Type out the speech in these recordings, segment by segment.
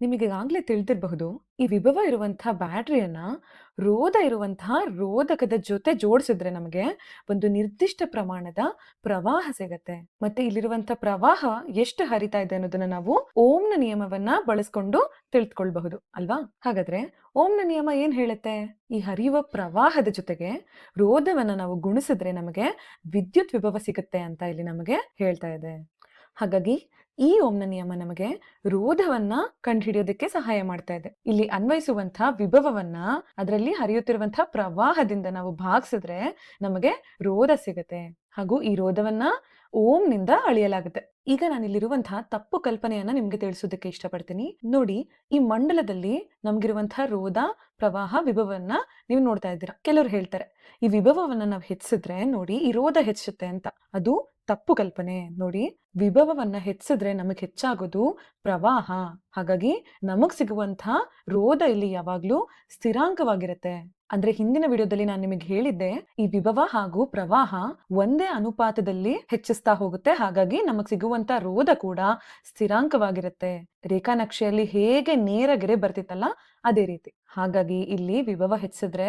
ನಿಮಗೆ ಈಗಾಗಲೇ ತಿಳಿದಿರಬಹುದು, ಈ ವಿಭವ ಇರುವಂತಹ ಬ್ಯಾಟರಿಯನ್ನ ರೋಧ ಇರುವಂತಹ ರೋಧಕದ ಜೊತೆ ಜೋಡಿಸಿದ್ರೆ ನಮಗೆ ಒಂದು ನಿರ್ದಿಷ್ಟ ಪ್ರಮಾಣದ ಪ್ರವಾಹ ಸಿಗತ್ತೆ. ಮತ್ತೆ ಇಲ್ಲಿರುವಂತಹ ಪ್ರವಾಹ ಎಷ್ಟು ಹರಿತಾ ಇದೆ ಅನ್ನೋದನ್ನ ನಾವು ಓಮ್ನ ನಿಯಮವನ್ನ ಬಳಸ್ಕೊಂಡು ತಿಳಿದುಕೊಳ್ಳಬಹುದು ಅಲ್ವಾ? ಹಾಗಾದ್ರೆ ಓಮ್ನ ನಿಯಮ ಏನ್ ಹೇಳುತ್ತೆ? ಈ ಹರಿಯುವ ಪ್ರವಾಹದ ಜೊತೆಗೆ ರೋಧವನ್ನ ನಾವು ಗುಣಿಸಿದ್ರೆ ನಮಗೆ ವಿದ್ಯುತ್ ವಿಭವ ಸಿಗುತ್ತೆ ಅಂತ ಇಲ್ಲಿ ನಮಗೆ ಹೇಳ್ತಾ ಇದೆ. ಹಾಗಾಗಿ ಈ ಓಮ್ನ ನಿಯಮ ನಮಗೆ ರೋಧವನ್ನ ಕಂಡುಹಿಡಿಯೋದಕ್ಕೆ ಸಹಾಯ ಮಾಡ್ತಾ ಇದೆ. ಇಲ್ಲಿ ಅನ್ವಯಿಸುವಂತಹ ವಿಭವವನ್ನ ಅದರಲ್ಲಿ ಹರಿಯುತ್ತಿರುವಂತಹ ಪ್ರವಾಹದಿಂದ ನಾವು ಭಾಗಿಸಿದ್ರೆ ನಮಗೆ ರೋಧ ಸಿಗತ್ತೆ. ಹಾಗೂ ಈ ರೋಧವನ್ನ ಓಮ್ನಿಂದ ಅಳೆಯಲಾಗುತ್ತೆ. ಈಗ ನಾನಿಲ್ಲಿರುವಂತಹ ತಪ್ಪು ಕಲ್ಪನೆಯನ್ನ ನಿಮ್ಗೆ ತಿಳಿಸೋದಕ್ಕೆ ಇಷ್ಟಪಡ್ತೀನಿ. ನೋಡಿ, ಈ ಮಂಡಲದಲ್ಲಿ ನಮ್ಗಿರುವಂತಹ ರೋಧ, ಪ್ರವಾಹ, ವಿಭವವನ್ನ ನೀವು ನೋಡ್ತಾ ಇದ್ದೀರಾ. ಕೆಲವರು ಹೇಳ್ತಾರೆ, ಈ ವಿಭವವನ್ನ ನಾವು ಹೆಚ್ಚಿಸಿದ್ರೆ ನೋಡಿ ಈ ರೋಧ ಹೆಚ್ಚುತ್ತೆ ಅಂತ. ಅದು ತಪ್ಪು ಕಲ್ಪನೆ. ನೋಡಿ, ವಿಭವವನ್ನ ಹೆಚ್ಚಿಸಿದ್ರೆ ನಮಗ್ ಹೆಚ್ಚಾಗೋದು ಪ್ರವಾಹ. ಹಾಗಾಗಿ ನಮಗ್ ಸಿಗುವಂತಹ ರೋಧ ಇಲ್ಲಿ ಯಾವಾಗ್ಲೂ ಸ್ಥಿರಾಂಕವಾಗಿರುತ್ತೆ. ಅಂದ್ರೆ ಹಿಂದಿನ ವಿಡಿಯೋದಲ್ಲಿ ನಾನು ನಿಮಗೆ ಹೇಳಿದ್ದೆ, ಈ ವಿಭವ ಹಾಗೂ ಪ್ರವಾಹ ಒಂದೇ ಅನುಪಾತದಲ್ಲಿ ಹೆಚ್ಚಿಸ್ತಾ ಹೋಗುತ್ತೆ. ಹಾಗಾಗಿ ನಮಗ್ ಸಿಗುವಂತ ರೋಧ ಕೂಡ ಸ್ಥಿರಾಂಕವಾಗಿರುತ್ತೆ. ರೇಖಾನಕ್ಷೆಯಲ್ಲಿ ಹೇಗೆ ನೇರ ಗೆರೆ ಬರ್ತಿತ್ತಲ್ಲ ಅದೇ ರೀತಿ. ಹಾಗಾಗಿ ಇಲ್ಲಿ ವಿಭವ ಹೆಚ್ಚಿದ್ರೆ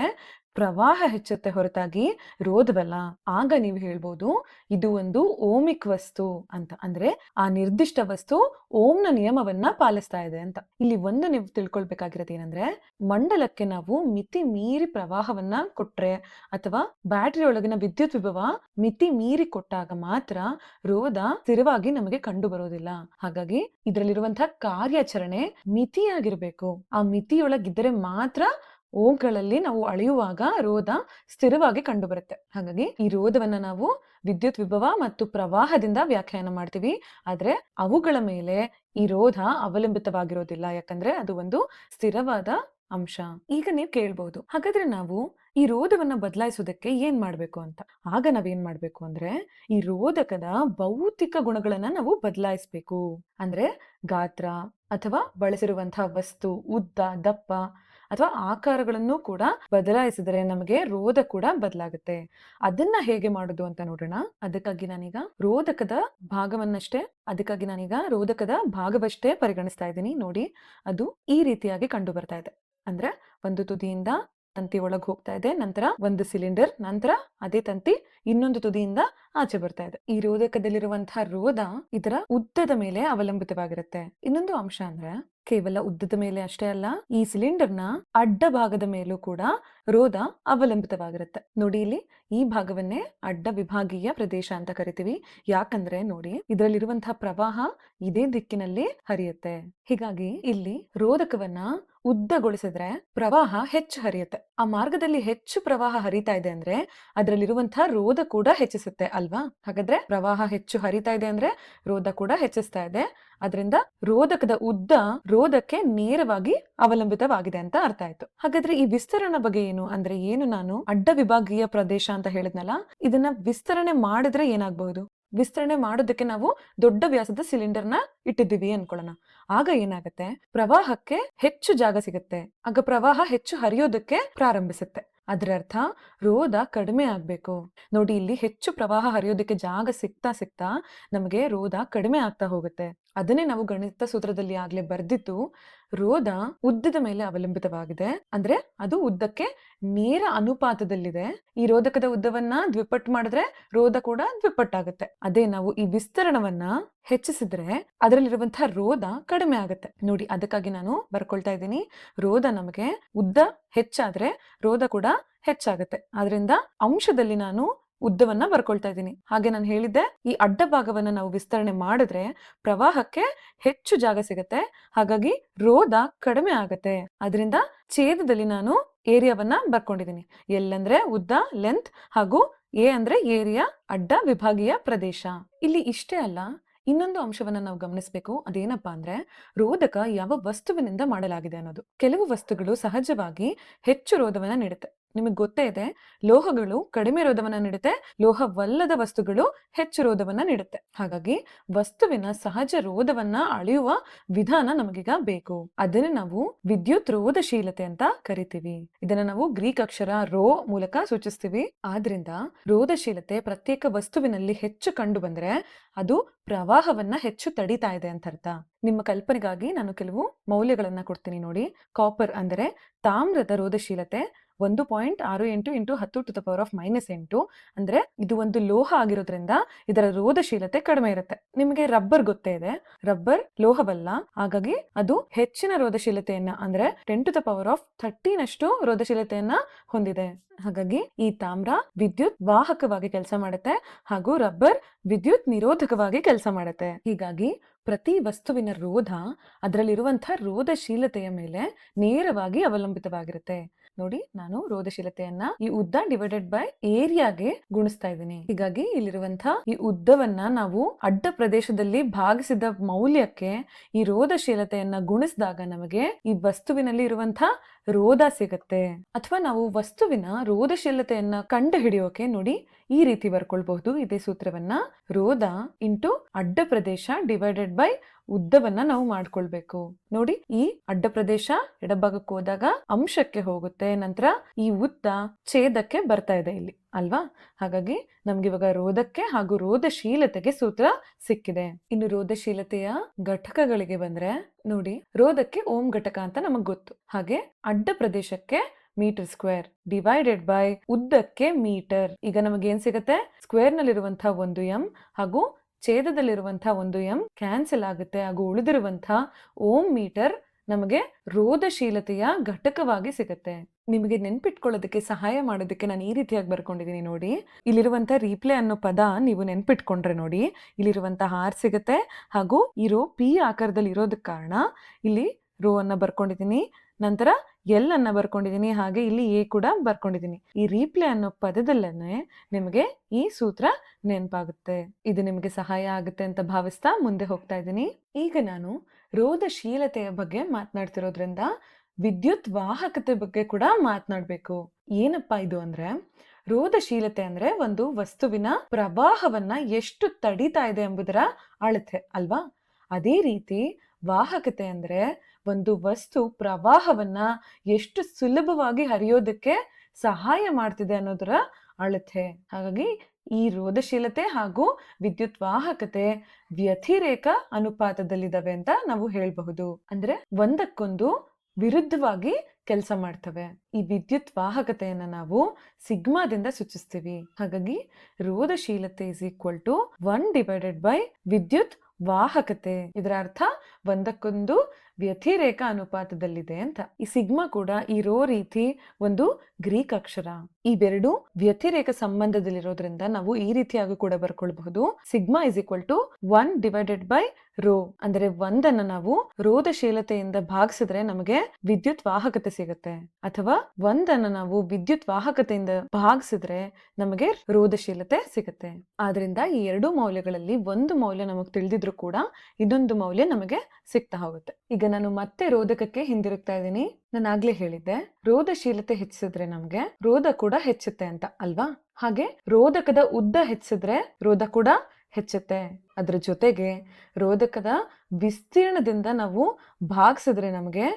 ಪ್ರವಾಹ ಹೆಚ್ಚುತ್ತೆ ಹೊರತಾಗಿ ರೋಧವಲ್ಲ. ಆಗ ನೀವು ಹೇಳ್ಬೋದು ಇದು ಒಂದು ಓಮಿಕ್ ವಸ್ತು ಅಂತ. ಅಂದ್ರೆ ಆ ನಿರ್ದಿಷ್ಟ ವಸ್ತು ಓಮ್ನ ನಿಯಮವನ್ನ ಪಾಲಿಸ್ತಾ ಇದೆ ಅಂತ. ಇಲ್ಲಿ ಒಂದು ನೀವು ತಿಳ್ಕೊಳ್ಬೇಕಾಗಿರೋದು ಏನಂದ್ರೆ, ಮಂಡಲಕ್ಕೆ ನಾವು ಮಿತಿ ಮೀರಿ ಪ್ರವಾಹವನ್ನ ಕೊಟ್ರೆ ಅಥವಾ ಬ್ಯಾಟರಿ ಒಳಗಿನ ವಿದ್ಯುತ್ ವಿಭವ ಮಿತಿ ಮೀರಿ ಕೊಟ್ಟಾಗ ಮಾತ್ರ ರೋಧ ಸ್ಥಿರವಾಗಿ ನಮಗೆ ಕಂಡು ಬರೋದಿಲ್ಲ. ಹಾಗಾಗಿ ಇದರಲ್ಲಿರುವಂತಹ ಕಾರ್ಯಾಚರಣೆ ಮಿತಿಯಾಗಿರ್ಬೇಕು. ಆ ಮಿತಿಯೊಳಗಿದ್ದರೆ ಮಾತ್ರ ಓಮ್ಗಳಲ್ಲಿ ನಾವು ಅಳೆಯುವಾಗ ರೋಧ ಸ್ಥಿರವಾಗಿ ಕಂಡು ಬರುತ್ತೆ. ಹಾಗಾಗಿ ಈ ರೋಧವನ್ನ ನಾವು ವಿದ್ಯುತ್ ವಿಭವ ಮತ್ತು ಪ್ರವಾಹದಿಂದ ವ್ಯಾಖ್ಯಾನ ಮಾಡ್ತೀವಿ. ಆದ್ರೆ ಅವುಗಳ ಮೇಲೆ ಈ ರೋಧ ಅವಲಂಬಿತವಾಗಿರೋದಿಲ್ಲ. ಯಾಕಂದ್ರೆ ಅದು ಒಂದು ಸ್ಥಿರವಾದ ಅಂಶ. ಈಗ ನೀವು ಕೇಳ್ಬಹುದು, ಹಾಗಾದ್ರೆ ನಾವು ಈ ರೋಧವನ್ನ ಬದಲಾಯಿಸೋದಕ್ಕೆ ಏನ್ ಮಾಡ್ಬೇಕು ಅಂತ. ಆಗ ನಾವೇನ್ ಮಾಡ್ಬೇಕು ಅಂದ್ರೆ, ಈ ರೋಧಕದ ಭೌತಿಕ ಗುಣಗಳನ್ನ ನಾವು ಬದಲಾಯಿಸಬೇಕು. ಅಂದ್ರೆ ಗಾತ್ರ ಅಥವಾ ಬಳಸಿರುವಂತಹ ವಸ್ತು, ಉದ್ದ, ದಪ್ಪ ಅಥವಾ ಆಕಾರಗಳನ್ನು ಕೂಡ ಬದಲಾಯಿಸಿದರೆ ನಮಗೆ ರೋಧ ಕೂಡ ಬದಲಾಗುತ್ತೆ. ಅದನ್ನ ಹೇಗೆ ಮಾಡುದು ಅಂತ ನೋಡೋಣ. ಅದಕ್ಕಾಗಿ ನಾನೀಗ ರೋಧಕದ ಭಾಗವಷ್ಟೇ ಪರಿಗಣಿಸ್ತಾ ಇದ್ದೀನಿ. ನೋಡಿ, ಅದು ಈ ರೀತಿಯಾಗಿ ಕಂಡು ಬರ್ತಾ ಇದೆ. ಅಂದ್ರೆ ಒಂದು ತುದಿಯಿಂದ ತಂತಿ ಒಳಗೆ ಹೋಗ್ತಾ ಇದೆ, ನಂತರ ಒಂದು ಸಿಲಿಂಡರ್, ನಂತರ ಅದೇ ತಂತಿ ಇನ್ನೊಂದು ತುದಿಯಿಂದ ಆಚೆ ಬರ್ತಾ ಇದೆ. ಈ ರೋಧಕದಲ್ಲಿರುವಂತಹ ರೋಧ ಇದರ ಉದ್ದದ ಮೇಲೆ ಅವಲಂಬಿತವಾಗಿರುತ್ತೆ. ಇನ್ನೊಂದು ಅಂಶ ಅಂದ್ರೆ, ಕೇವಲ ಉದ್ದದ ಮೇಲೆ ಅಷ್ಟೇ ಅಲ್ಲ, ಈ ಸಿಲಿಂಡರ್ನ ಅಡ್ಡ ಭಾಗದ ಮೇಲೂ ಕೂಡ ರೋಧ ಅವಲಂಬಿತವಾಗಿರುತ್ತೆ. ನೋಡಿ, ಇಲ್ಲಿ ಈ ಭಾಗವನ್ನೇ ಅಡ್ಡ ವಿಭಾಗೀಯ ಪ್ರದೇಶ ಅಂತ ಕರಿತೀವಿ. ಯಾಕಂದ್ರೆ ನೋಡಿ, ಇದರಲ್ಲಿರುವಂತಹ ಪ್ರವಾಹ ಇದೇ ದಿಕ್ಕಿನಲ್ಲಿ ಹರಿಯುತ್ತೆ. ಹೀಗಾಗಿ ಇಲ್ಲಿ ರೋಧಕವನ್ನ ಉದ್ದಗೊಳಿಸಿದ್ರೆ ಪ್ರವಾಹ ಹೆಚ್ಚು ಹರಿಯುತ್ತೆ. ಆ ಮಾರ್ಗದಲ್ಲಿ ಹೆಚ್ಚು ಪ್ರವಾಹ ಹರಿತಾ ಇದೆ ಅಂದ್ರೆ ಅದರಲ್ಲಿರುವಂತಹ ರೋಧ ಕೂಡ ಹೆಚ್ಚಿಸುತ್ತೆ ಅಲ್ವಾ? ಹಾಗಾದ್ರೆ ಪ್ರವಾಹ ಹೆಚ್ಚು ಹರಿತಾ ಇದೆ ಅಂದ್ರೆ ರೋಧ ಕೂಡ ಹೆಚ್ಚಿಸ್ತಾ ಇದೆ. ಅದರಿಂದ ರೋಧಕದ ಉದ್ದ ರೋಧಕ್ಕೆ ನೇರವಾಗಿ ಅವಲಂಬಿತವಾಗಿದೆ ಅಂತ ಅರ್ಥ ಆಯ್ತು. ಹಾಗಾದ್ರೆ ಈ ವಿಸ್ತರಣೆ ಬಗ್ಗೆ ಏನು ಅಂದ್ರೆ, ಏನು ನಾನು ಅಡ್ಡ ವಿಭಾಗೀಯ ಪ್ರದೇಶ ಅಂತ ಹೇಳಿದ್ನಲ್ಲ, ಇದನ್ನ ವಿಸ್ತರಣೆ ಮಾಡಿದ್ರೆ ಏನಾಗಬಹುದು? ವಿಸ್ತರಣೆ ಮಾಡೋದಕ್ಕೆ ನಾವು ದೊಡ್ಡ ವ್ಯಾಸದ ಸಿಲಿಂಡರ್ನ ಇಟ್ಟಿದ್ದೀವಿ ಅನ್ಕೊಳ್ಳೋಣ. ಆಗ ಏನಾಗುತ್ತೆ, ಪ್ರವಾಹಕ್ಕೆ ಹೆಚ್ಚು ಜಾಗ ಸಿಗುತ್ತೆ. ಆಗ ಪ್ರವಾಹ ಹೆಚ್ಚು ಹರಿಯೋದಕ್ಕೆ ಪ್ರಾರಂಭಿಸುತ್ತೆ. ಅದರ ಅರ್ಥ ರೋಧ ಕಡಿಮೆ ಆಗ್ಬೇಕು. ನೋಡಿ, ಇಲ್ಲಿ ಹೆಚ್ಚು ಪ್ರವಾಹ ಹರಿಯೋದಕ್ಕೆ ಜಾಗ ಸಿಗ್ತಾ ಸಿಗ್ತಾ ನಮಗೆ ರೋಧ ಕಡಿಮೆ ಆಗ್ತಾ ಹೋಗುತ್ತೆ. ಅದನ್ನೇ ನಾವು ಗಣಿತ ಸೂತ್ರದಲ್ಲಿ ಆಗ್ಲೇ ಬರ್ದಿತ್ತು, ರೋಧ ಉದ್ದದ ಮೇಲೆ ಅವಲಂಬಿತವಾಗಿದೆ. ಅಂದ್ರೆ ಅದು ಉದ್ದಕ್ಕೆ ನೇರ ಅನುಪಾತದಲ್ಲಿದೆ. ಈ ರೋಧಕದ ಉದ್ದವನ್ನ ದ್ವಿಪಟ್ಟು ಮಾಡಿದ್ರೆ ರೋಧ ಕೂಡ ದ್ವಿಪಟ್ಟಾಗುತ್ತೆ. ಅದೇ ನಾವು ಈ ವಿಸ್ತರಣವನ್ನ ಹೆಚ್ಚಿಸಿದ್ರೆ ಅದರಲ್ಲಿರುವಂತಹ ರೋಧ ಕಡಿಮೆ ಆಗುತ್ತೆ. ನೋಡಿ, ಅದಕ್ಕಾಗಿ ನಾನು ಬರ್ಕೊಳ್ತಾ ಇದ್ದೀನಿ, ರೋಧ ನಮಗೆ ಉದ್ದ ಹೆಚ್ಚಾದ್ರೆ ರೋಧ ಕೂಡ ಹೆಚ್ಚಾಗುತ್ತೆ. ಆದ್ರಿಂದ ಅಂಶದಲ್ಲಿ ನಾನು ಉದ್ದವನ್ನ ಬರ್ಕೊಳ್ತಾ ಇದ್ದೀನಿ. ಹಾಗೆ ನಾನು ಹೇಳಿದ್ದೆ, ಈ ಅಡ್ಡ ಭಾಗವನ್ನ ನಾವು ವಿಸ್ತರಣೆ ಮಾಡಿದ್ರೆ ಪ್ರವಾಹಕ್ಕೆ ಹೆಚ್ಚು ಜಾಗ ಸಿಗತ್ತೆ. ಹಾಗಾಗಿ ರೋಧ ಕಡಿಮೆ ಆಗತ್ತೆ. ಅದರಿಂದ ಛೇದದಲ್ಲಿ ನಾನು ಏರಿಯಾವನ್ನ ಬರ್ಕೊಂಡಿದ್ದೀನಿ. ಎಲ್ ಅಂದ್ರೆ ಉದ್ದ, ಲೆಂತ್, ಹಾಗೂ ಎ ಅಂದ್ರೆ ಏರಿಯಾ, ಅಡ್ಡ ವಿಭಾಗೀಯ ಪ್ರದೇಶ. ಇಲ್ಲಿ ಇಷ್ಟೇ ಅಲ್ಲ, ಇನ್ನೊಂದು ಅಂಶವನ್ನ ನಾವು ಗಮನಿಸಬೇಕು. ಅದೇನಪ್ಪಾ ಅಂದ್ರೆ, ರೋಧಕ ಯಾವ ವಸ್ತುವಿನಿಂದ ಮಾಡಲಾಗಿದೆ ಅನ್ನೋದು. ಕೆಲವು ವಸ್ತುಗಳು ಸಹಜವಾಗಿ ಹೆಚ್ಚು ರೋಧವನ್ನ ನೀಡುತ್ತೆ. ನಿಮಗೆ ಗೊತ್ತೇ ಇದೆ, ಲೋಹಗಳು ಕಡಿಮೆ ರೋಧವನ್ನ ನೀಡುತ್ತೆ, ಲೋಹವಲ್ಲದ ವಸ್ತುಗಳು ಹೆಚ್ಚು ರೋಧವನ್ನ ನೀಡುತ್ತೆ. ಹಾಗಾಗಿ ವಸ್ತುವಿನ ಸಹಜ ರೋಧವನ್ನ ಅಳೆಯುವ ವಿಧಾನ ನಮಗೀಗ ಬೇಕು. ಅದನ್ನ ನಾವು ವಿದ್ಯುತ್ ರೋಧಶೀಲತೆ ಅಂತ ಕರಿತೀವಿ. ಇದನ್ನ ನಾವು ಗ್ರೀಕ್ ಅಕ್ಷರ ರೋ ಮೂಲಕ ಸೂಚಿಸ್ತೀವಿ. ಆದ್ರಿಂದ ರೋಧಶೀಲತೆ ಪ್ರತ್ಯೇಕ ವಸ್ತುವಿನಲ್ಲಿ ಹೆಚ್ಚು ಕಂಡು ಬಂದ್ರೆ ಅದು ಪ್ರವಾಹವನ್ನ ಹೆಚ್ಚು ತಡಿತಾ ಇದೆ ಅಂತ ಅರ್ಥ. ನಿಮ್ಮ ಕಲ್ಪನೆಗಾಗಿ ನಾನು ಕೆಲವು ಮೌಲ್ಯಗಳನ್ನ ಕೊಡ್ತೀನಿ ನೋಡಿ. ಕಾಪರ್ ಅಂದರೆ ತಾಮ್ರದ ರೋಧಶೀಲತೆ 1.68 ಇಂಟು 10⁻⁻8 ಅಂದ್ರೆ ಇದು ಒಂದು ಲೋಹ ಆಗಿರೋದ್ರಿಂದ ಇದರ ರೋಧಶೀಲತೆ ಕಡಿಮೆ ಇರುತ್ತೆ. ನಿಮಗೆ ರಬ್ಬರ್ ಗೊತ್ತೇ ಇದೆ, ರಬ್ಬರ್ ಲೋಹವಲ್ಲ, ಹಾಗಾಗಿ ಅದು ಹೆಚ್ಚಿನ ರೋಧಶೀಲತೆಯನ್ನ ಅಂದ್ರೆ 10⁻13 ರೋಧಶೀಲತೆಯನ್ನ ಹೊಂದಿದೆ. ಹಾಗಾಗಿ ಈ ತಾಮ್ರ ವಿದ್ಯುತ್ ವಾಹಕವಾಗಿ ಕೆಲಸ ಮಾಡುತ್ತೆ ಹಾಗೂ ರಬ್ಬರ್ ವಿದ್ಯುತ್ ನಿರೋಧಕವಾಗಿ ಕೆಲಸ ಮಾಡುತ್ತೆ. ಹೀಗಾಗಿ ಪ್ರತಿ ವಸ್ತುವಿನ ರೋಧ ಅದರಲ್ಲಿರುವಂತಹ ರೋಧಶೀಲತೆಯ ಮೇಲೆ ನೇರವಾಗಿ ಅವಲಂಬಿತವಾಗಿರುತ್ತೆ. ನೋಡಿ, ನಾನು ರೋಧಶೀಲತೆಯನ್ನ ಈ ಉದ್ದ ಡಿವೈಡೆಡ್ ಬೈ ಏರಿಯಾಗೆ ಗುಣಿಸ್ತಾ ಇದ್ದೀನಿ. ಹೀಗಾಗಿ ಇಲ್ಲಿರುವಂತಹ ಈ ಉದ್ದವನ್ನ ನಾವು ಅಡ್ಡ ಪ್ರದೇಶದಲ್ಲಿ ಭಾಗಿಸಿದ ಮೌಲ್ಯಕ್ಕೆ ಈ ರೋಧಶೀಲತೆಯನ್ನ ಗುಣಿಸಿದಾಗ ನಮಗೆ ಈ ವಸ್ತುವಿನಲ್ಲಿ ಇರುವಂತಹ ರೋಧ ಸಿಗತ್ತೆ. ಅಥವಾ ನಾವು ವಸ್ತುವಿನ ರೋಧಶೀಲತೆಯನ್ನ ಕಂಡು ಹಿಡಿಯೋಕೆ ನೋಡಿ ಈ ರೀತಿ ಬರ್ಕೊಳ್ಬಹುದು ಇದೇ ಸೂತ್ರವನ್ನ. ರೋಧ ಇಂಟು ಅಡ್ಡ ಪ್ರದೇಶ ಡಿವೈಡೆಡ್ ಬೈ ಉದ್ದವನ್ನ ನಾವು ಮಾಡ್ಕೊಳ್ಬೇಕು. ನೋಡಿ, ಈ ಅಡ್ಡ ಪ್ರದೇಶ ಎಡಭಾಗಕ್ಕೆ ಹೋದಾಗ ಅಂಶಕ್ಕೆ ಹೋಗುತ್ತೆ, ನಂತರ ಈ ಉದ್ದ ಛೇದಕ್ಕೆ ಬರ್ತಾ ಇದೆ ಇಲ್ಲಿ ಅಲ್ವಾ. ಹಾಗಾಗಿ ನಮ್ಗೆ ಇವಾಗ ರೋಧಕ್ಕೆ ಹಾಗೂ ರೋಧಶೀಲತೆಗೆ ಸೂತ್ರ ಸಿಕ್ಕಿದೆ. ಇನ್ನು ರೋಧಶೀಲತೆಯ ಘಟಕಗಳಿಗೆ ಬಂದ್ರೆ ನೋಡಿ, ರೋಧಕ್ಕೆ ಓಂ ಘಟಕ ಅಂತ ನಮಗ್ ಗೊತ್ತು. ಹಾಗೆ ಅಡ್ಡ ಪ್ರದೇಶಕ್ಕೆ ಮೀಟರ್ ಸ್ಕ್ವೇರ್ ಡಿವೈಡೆಡ್ ಬೈ ಉದ್ದಕ್ಕೆ ಮೀಟರ್. ಈಗ ನಮಗೆ ಏನ್ ಸಿಗುತ್ತೆ, ಸ್ಕ್ವೇರ್ ನಲ್ಲಿರುವಂತಹ 1 m ಹಾಗೂ ಛೇದದಲ್ಲಿರುವಂತಹ 1 m ಕ್ಯಾನ್ಸಲ್ ಆಗುತ್ತೆ ಹಾಗೂ ಉಳಿದಿರುವಂತಹ ಓಂ ಮೀಟರ್ ನಮಗೆ ರೋಧಶೀಲತೆಯ ಘಟಕವಾಗಿ ಸಿಗುತ್ತೆ. ನಿಮಗೆ ನೆನ್ಪಿಟ್ಕೊಳ್ಳೋದಕ್ಕೆ ಸಹಾಯ ಮಾಡೋದಕ್ಕೆ ನಾನು ಈ ರೀತಿಯಾಗಿ ಬರ್ಕೊಂಡಿದ್ದೀನಿ ನೋಡಿ. ಇಲ್ಲಿರುವಂತಹ ರೀಪ್ಲೇ ಅನ್ನೋ ಪದ ನೀವು ನೆನ್ಪಿಟ್ಕೊಂಡ್ರೆ ನೋಡಿ, ಇಲ್ಲಿರುವಂತಹ ಆರ್ ಸಿಗುತ್ತೆ ಹಾಗೂ ಈ ರೋ ಪಿ ಆಕಾರದಲ್ಲಿ ಇರೋದಕ್ಕೆ ಕಾರಣ ಇಲ್ಲಿ ರೋ ಅನ್ನ ಬರ್ಕೊಂಡಿದ್ದೀನಿ, ನಂತರ ಎಲ್ ಅನ್ನ ಬರ್ಕೊಂಡಿದ್ದೀನಿ, ಹಾಗೆ ಇಲ್ಲಿ ಎ ಕೂಡ ಬರ್ಕೊಂಡಿದ್ದೀನಿ. ಈ ರೀಪ್ಲೇ ಅನ್ನೋ ಪದದಲ್ಲೇ ನಿಮಗೆ ಈ ಸೂತ್ರ ನೆನಪಾಗುತ್ತೆ. ಇದು ನಿಮಗೆ ಸಹಾಯ ಆಗುತ್ತೆ ಅಂತ ಭಾವಿಸ್ತಾ ಮುಂದೆ ಹೋಗ್ತಾ ಇದ್ದೀನಿ. ಈಗ ನಾನು ರೋಧಶೀಲತೆಯ ಬಗ್ಗೆ ಮಾತನಾಡ್ತಿರೋದ್ರಿಂದ ವಿದ್ಯುತ್ ವಾಹಕತೆ ಬಗ್ಗೆ ಕೂಡ ಮಾತನಾಡ್ಬೇಕು. ಏನಪ್ಪಾ ಇದು ಅಂದ್ರೆ, ರೋಧಶೀಲತೆ ಅಂದ್ರೆ ಒಂದು ವಸ್ತುವಿನ ಪ್ರವಾಹವನ್ನ ಎಷ್ಟು ತಡಿತಾ ಇದೆ ಎಂಬುದರ ಅಳತೆ ಅಲ್ವಾ. ಅದೇ ರೀತಿ ವಾಹಕತೆ ಅಂದ್ರೆ ಒಂದು ವಸ್ತು ಪ್ರವಾಹವನ್ನ ಎಷ್ಟು ಸುಲಭವಾಗಿ ಹರಿಯೋದಕ್ಕೆ ಸಹಾಯ ಮಾಡ್ತಿದೆ ಅನ್ನೋದರ ಅಳತೆ. ಹಾಗಾಗಿ ಈ ರೋಧಶೀಲತೆ ಹಾಗೂ ವಿದ್ಯುತ್ ವಾಹಕತೆ ವ್ಯತಿರೇಕ ಅನುಪಾತದಲ್ಲಿದ್ದಾವೆ ಅಂತ ನಾವು ಹೇಳಬಹುದು. ಅಂದ್ರೆ ಒಂದಕ್ಕೊಂದು ವಿರುದ್ಧವಾಗಿ ಕೆಲಸ ಮಾಡ್ತವೆ. ಈ ವಿದ್ಯುತ್ ವಾಹಕತೆಯನ್ನ ನಾವು ಸಿಗ್ಮಾದಿಂದ ಸೂಚಿಸ್ತೀವಿ. ಹಾಗಾಗಿ ರೋಧಶೀಲತೆ is equal to 1 divided by ವಿದ್ಯುತ್ ವಾಹಕತೆ. ಇದರ ಅರ್ಥ ಒಂದಕ್ಕೊಂದು ವ್ಯತಿರೇಕ ಅನುಪಾತದಲ್ಲಿದೆ ಅಂತ. ಈ ಸಿಗ್ಮಾ ಕೂಡ ಈ ರೋ ರೀತಿ ಒಂದು ಗ್ರೀಕ್ ಅಕ್ಷರ. ಇವೆರಡು ವ್ಯತಿರೇಕ ಸಂಬಂಧದಲ್ಲಿರೋದ್ರಿಂದ ನಾವು ಈ ರೀತಿಯಾಗಿ ಕೂಡ ಬರ್ಕೊಳ್ಬಹುದು. Sigma is equal to 1 divided by rho. ಅಂದ್ರೆ ಒಂದನ್ನ ನಾವು ರೋಧಶೀಲತೆಯಿಂದ ಭಾಗಿಸಿದ್ರೆ ನಮಗೆ ವಿದ್ಯುತ್ ವಾಹಕತೆ ಸಿಗುತ್ತೆ, ಅಥವಾ ಒಂದನ್ನ ನಾವು ವಿದ್ಯುತ್ ವಾಹಕತೆಯಿಂದ ಭಾಗಿಸಿದ್ರೆ ನಮಗೆ ರೋಧಶೀಲತೆ ಸಿಗುತ್ತೆ. ಆದ್ರಿಂದ ಈ ಎರಡು ಮೌಲ್ಯಗಳಲ್ಲಿ ಒಂದು ಮೌಲ್ಯ ನಮಗೆ ತಿಳಿದಿದ್ರು ಕೂಡ ಇನ್ನೊಂದು ಮೌಲ್ಯ ನಮಗೆ ಸಿಗ್ತಾ ಹೋಗುತ್ತೆ. ಈಗ ನಾನು ಮತ್ತೆ ರೋಧಕಕ್ಕೆ ಹಿಂದಿರುಗ್ತಾ ಇದ್ದೀನಿ. ನಾನು ಆಗ್ಲೇ ಹೇಳಿದ್ದೆ, ರೋಧಶೀಲತೆ ಹೆಚ್ಚಿಸಿದ್ರೆ ನಮ್ಗೆ ರೋಧ ಕೂಡ ಹೆಚ್ಚುತ್ತೆ ಅಂತ ಅಲ್ವಾ. ಹಾಗೆ ರೋಧಕದ ಉದ್ದ ಹೆಚ್ಚಿಸಿದ್ರೆ ರೋಧ ಕೂಡ ಹೆಚ್ಚುತ್ತೆ. ಅದ್ರ ಜೊತೆಗೆ ರೋಧಕದ ವಿಸ್ತೀರ್ಣದಿಂದ ನಾವು ಭಾಗಿಸಿದ್ರೆ ನಮಗೆ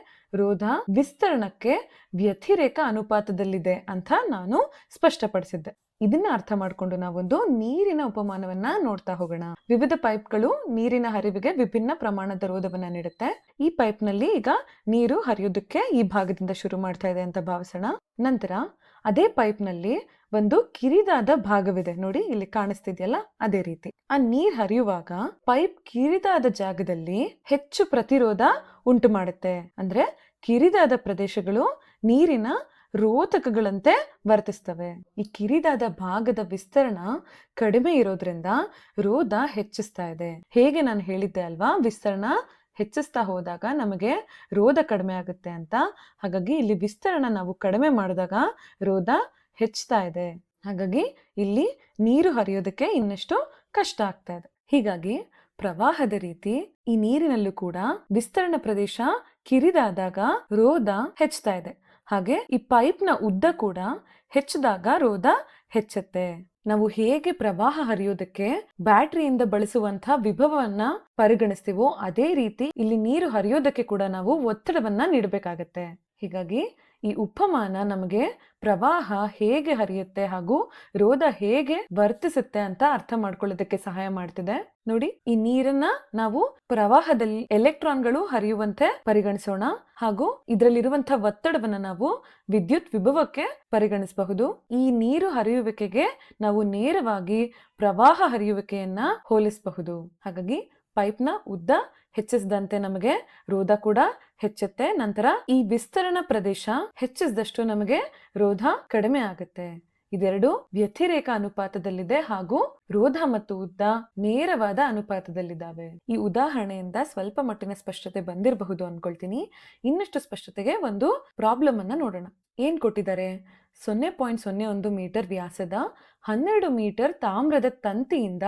ರೋಧ ವಿಸ್ತರಣಕ್ಕೆ ವ್ಯತಿರೇಕ ಅನುಪಾತದಲ್ಲಿದೆ ಅಂತ ನಾನು ಸ್ಪಷ್ಟಪಡಿಸಿದ್ದೆ. ಇದನ್ನ ಅರ್ಥ ಮಾಡ್ಕೊಂಡು ನಾವೊಂದು ನೀರಿನ ಉಪಮಾನವನ್ನ ನೋಡ್ತಾ ಹೋಗೋಣ. ವಿವಿಧ ಪೈಪ್ಗಳು ನೀರಿನ ಹರಿವಿಗೆ ವಿಭಿನ್ನ ಪ್ರಮಾಣದ ರೋಧವನ್ನ ನೀಡುತ್ತೆ. ಈ ಪೈಪ್ ನಲ್ಲಿ ಈಗ ನೀರು ಹರಿಯೋದಕ್ಕೆ ಈ ಭಾಗದಿಂದ ಶುರು ಮಾಡ್ತಾ ಇದೆ ಅಂತ ಭಾವಿಸೋಣ. ನಂತರ ಅದೇ ಪೈಪ್ ನಲ್ಲಿ ಒಂದು ಕಿರಿದಾದ ಭಾಗವಿದೆ ನೋಡಿ, ಇಲ್ಲಿ ಕಾಣಿಸ್ತಿದ್ಯಲ್ಲ, ಅದೇ ರೀತಿ ಆ ನೀರ್ ಹರಿಯುವಾಗ ಪೈಪ್ ಕಿರಿದಾದ ಜಾಗದಲ್ಲಿ ಹೆಚ್ಚು ಪ್ರತಿರೋಧ ಉಂಟು ಮಾಡುತ್ತೆ. ಅಂದ್ರೆ ಕಿರಿದಾದ ಪ್ರದೇಶಗಳು ನೀರಿನ ರೋಧಕಗಳಂತೆ ವರ್ತಿಸ್ತವೆ. ಈ ಕಿರಿದಾದ ಭಾಗದ ವಿಸ್ತರಣ ಕಡಿಮೆ ಇರೋದ್ರಿಂದ ರೋಧ ಹೆಚ್ಚಿಸ್ತಾ ಇದೆ. ಹೇಗೆ ನಾನು ಹೇಳಿದ್ದೆ ಅಲ್ವಾ, ವಿಸ್ತರಣ ಹೆಚ್ಚಿಸ್ತಾ ಹೋದಾಗ ನಮಗೆ ರೋಧ ಕಡಿಮೆ ಆಗುತ್ತೆ ಅಂತ. ಹಾಗಾಗಿ ಇಲ್ಲಿ ವಿಸ್ತರಣ ನಾವು ಕಡಿಮೆ ಮಾಡಿದಾಗ ರೋಧ ಹೆಚ್ಚುತ್ತಾ ಇದೆ. ಹಾಗಾಗಿ ಇಲ್ಲಿ ನೀರು ಹರಿಯೋದಕ್ಕೆ ಇನ್ನಷ್ಟು ಕಷ್ಟ ಆಗ್ತಾ ಇದೆ. ಹೀಗಾಗಿ ಪ್ರವಾಹದ ರೀತಿ ಈ ನೀರಿನಲ್ಲೂ ಕೂಡ ವಿಸ್ತರಣ ಪ್ರದೇಶ ಕಿರಿದಾದಾಗ ರೋಧ ಹೆಚ್ಚುತ್ತಾ ಇದೆ. ಹಾಗೆ ಈ ಪೈಪ್ನ ಉದ್ದ ಕೂಡ ಹೆಚ್ಚಿದಾಗ ರೋಧ ಹೆಚ್ಚುತ್ತೆ. ನಾವು ಹೇಗೆ ಪ್ರವಾಹ ಹರಿಯೋದಕ್ಕೆ ಬ್ಯಾಟರಿಯಿಂದ ಬಳಸುವಂತಹ ವಿಭವವನ್ನ ಪರಿಗಣಿಸ್ತೀವೋ ಅದೇ ರೀತಿ ಇಲ್ಲಿ ನೀರು ಹರಿಯೋದಕ್ಕೆ ಕೂಡ ನಾವು ಒತ್ತಡವನ್ನ ನೀಡಬೇಕಾಗತ್ತೆ. ಹೀಗಾಗಿ ಈ ಉಪಮಾನ ನಮಗೆ ಪ್ರವಾಹ ಹೇಗೆ ಹರಿಯುತ್ತೆ ಹಾಗೂ ರೋಧ ಹೇಗೆ ವರ್ತಿಸುತ್ತೆ ಅಂತ ಅರ್ಥ ಮಾಡ್ಕೊಳ್ಳೋದಕ್ಕೆ ಸಹಾಯ ಮಾಡ್ತಿದೆ. ನೋಡಿ, ಈ ನೀರನ್ನ ನಾವು ಪ್ರವಾಹದಲ್ಲಿ ಎಲೆಕ್ಟ್ರಾನ್ಗಳು ಹರಿಯುವಂತೆ ಪರಿಗಣಿಸೋಣ ಹಾಗೂ ಇದರಲ್ಲಿರುವಂತಹ ಒತ್ತಡವನ್ನ ನಾವು ವಿದ್ಯುತ್ ವಿಭವಕ್ಕೆ ಪರಿಗಣಿಸಬಹುದು. ಈ ನೀರು ಹರಿಯುವಿಕೆಗೆ ನಾವು ನೇರವಾಗಿ ಪ್ರವಾಹ ಹರಿಯುವಿಕೆಯನ್ನ ಹೋಲಿಸಬಹುದು. ಹಾಗಾಗಿ ಪೈಪ್ನ ಉದ್ದ ಹೆಚ್ಚಿಸಿದಂತೆ ನಮಗೆ ರೋಧ ಕೂಡ ಹೆಚ್ಚುತ್ತೆ. ನಂತರ ಈ ವಿಸ್ತರಣ ಪ್ರದೇಶ ಹೆಚ್ಚಿಸಿದಷ್ಟು ನಮಗೆ ರೋಧ ಕಡಿಮೆ ಆಗುತ್ತೆ. ಇದೆರಡು ವ್ಯತಿರೇಕ ಅನುಪಾತದಲ್ಲಿದೆ ಹಾಗೂ ರೋಧ ಮತ್ತು ಉದ್ದ ನೇರವಾದ ಅನುಪಾತದಲ್ಲಿದ್ದಾವೆ. ಈ ಉದಾಹರಣೆಯಿಂದ ಸ್ವಲ್ಪ ಮಟ್ಟಿನ ಸ್ಪಷ್ಟತೆ ಬಂದಿರಬಹುದು ಅನ್ಕೊಳ್ತೀನಿ. ಇನ್ನಷ್ಟು ಸ್ಪಷ್ಟತೆಗೆ ಒಂದು ಪ್ರಾಬ್ಲಮ್ ಅನ್ನ ನೋಡೋಣ. ಏನ್ ಕೊಟ್ಟಿದ್ದಾರೆ? 0.01 ಮೀಟರ್ ವ್ಯಾಸದ 12 ಮೀಟರ್ ತಾಮ್ರದ ತಂತಿಯಿಂದ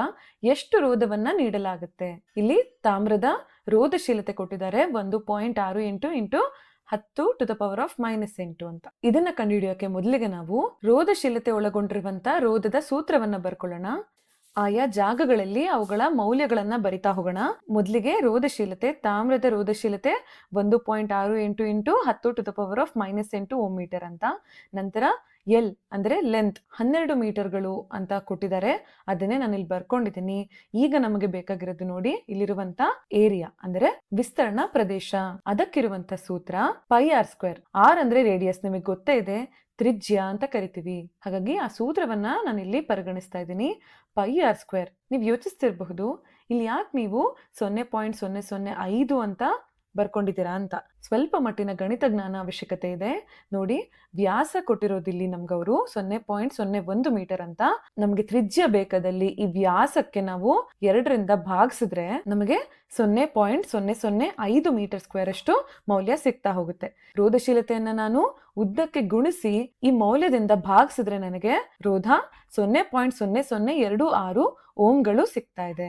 ಎಷ್ಟು ರೋಧವನ್ನ ನೀಡಲಾಗುತ್ತೆ? ಇಲ್ಲಿ ತಾಮ್ರದ ರೋಧಶೀಲತೆ ಕೊಟ್ಟಿದ್ದಾರೆ 1.68 into 10 to the power of -8 ಅಂತ. ಇದನ್ನ ಕಂಡುಹಿಡಿಯೋಕೆ ಮೊದಲಿಗೆ ನಾವು ರೋಧಶೀಲತೆ ಒಳಗೊಂಡಿರುವಂತ ರೋಧದ ಸೂತ್ರವನ್ನ ಬರ್ಕೊಳ್ಳೋಣ. ಆಯಾ ಜಾಗಗಳಲ್ಲಿ ಅವುಗಳ ಮೌಲ್ಯಗಳನ್ನ ಬರಿತಾ ಹೋಗೋಣ. ಮೊದಲಿಗೆ ರೋಧಶೀಲತೆ, ತಾಮ್ರದ ರೋಧಶೀಲತೆ 1.68 into 10 to the power of -8 ohm metre ಅಂತ. ನಂತರ ಎಲ್ ಅಂದ್ರೆ ಲೆಂತ್ 12 ಮೀಟರ್ಗಳು ಅಂತ ಕೊಟ್ಟಿದ್ದಾರೆ. ಅದನ್ನೇ ನಾನು ಇಲ್ಲಿ ಬರ್ಕೊಂಡಿದ್ದೀನಿ. ಈಗ ನಮಗೆ ಬೇಕಾಗಿರೋದು ನೋಡಿ, ಇಲ್ಲಿರುವಂತ ಏರಿಯಾ ಅಂದ್ರೆ ವಿಸ್ತರಣಾ ಪ್ರದೇಶ, ಅದಕ್ಕಿರುವಂತ ಸೂತ್ರ πr². ಆರ್ ಅಂದ್ರೆ ರೇಡಿಯಸ್, ನಿಮಗೆ ಗೊತ್ತೇ ಇದೆ, ತ್ರಿಜ್ಯ ಅಂತ ಕರಿತೀವಿ. ಹಾಗಾಗಿ ಆ ಸೂತ್ರವನ್ನ ನಾನು ಇಲ್ಲಿ ಪರಿಗಣಿಸ್ತಾ ಇದ್ದೀನಿ, πr². ನೀವು ಯೋಚಿಸ್ತಿರಬಹುದು, ಇಲ್ಲಿ ಯಾಕೆ ನೀವು 0.005 ಅಂತ ಬರ್ಕೊಂಡಿದ್ದೀರಾ ಅಂತ. ಸ್ವಲ್ಪ ಮಟ್ಟಿನ ಗಣಿತ ಜ್ಞಾನ ಅವಶ್ಯಕತೆ ಇದೆ. ನೋಡಿ, ವ್ಯಾಸ ಕೊಟ್ಟಿರೋದಿಲ್ಲಿ ನಮ್ಗವರು 0.01 ಮೀಟರ್ ಅಂತ. ನಮ್ಗೆ ತ್ರಿಜ್ಯ ಬೇಕಾದಲ್ಲಿ ಈ ವ್ಯಾಸಕ್ಕೆ ನಾವು 2ರಿಂದ ಭಾಗಿಸಿದ್ರೆ ನಮಗೆ 0.005 ಮೀಟರ್ ಸ್ಕ್ವೇರ್ ಅಷ್ಟು ಮೌಲ್ಯ ಸಿಗ್ತಾ ಹೋಗುತ್ತೆ. ರೋಧಶೀಲತೆಯನ್ನ ನಾನು ಉದ್ದಕ್ಕೆ ಗುಣಿಸಿ ಈ ಮೌಲ್ಯದಿಂದ ಭಾಗಿಸಿದ್ರೆ ನನಗೆ ರೋಧ 0.0026 ಓಮ್ಗಳು ಸಿಗ್ತಾ ಇದೆ.